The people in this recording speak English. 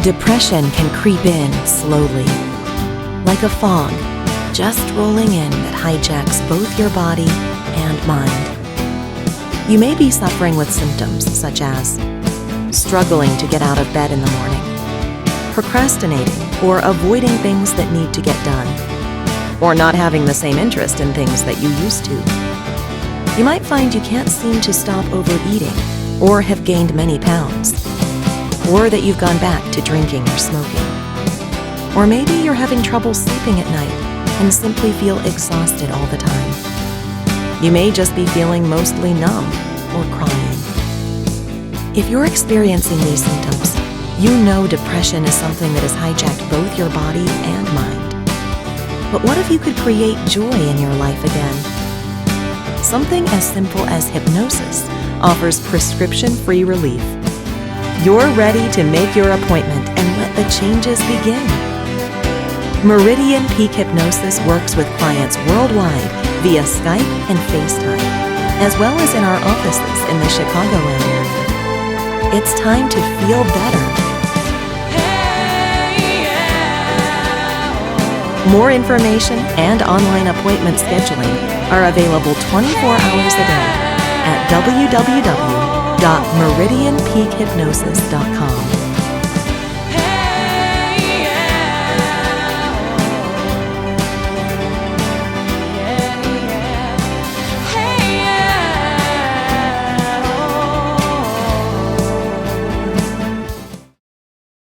Depression can creep in slowly, like a fog, just rolling in that hijacks both your body and mind. You may be suffering with symptoms such as struggling to get out of bed in the morning, procrastinating or avoiding things that need to get done, or not having the same interest in things that you used to. You might find you can't seem to stop overeating or have gained many pounds, or that you've gone back to drinking or smoking. Or maybe you're having trouble sleeping at night and simply feel exhausted all the time. You may just be feeling mostly numb or crying. If you're experiencing these symptoms, you know depression is something that has hijacked both your body and mind. But what if you could create joy in your life again? Something as simple as hypnosis offers prescription-free relief. You're ready to make your appointment and let the changes begin. Meridian Peak Hypnosis works with clients worldwide via Skype and FaceTime, as well as in our offices in the Chicagoland area. It's time to feel better. More information and online appointment scheduling are available 24 hours a day at www.meridianpeakhypnosis.com.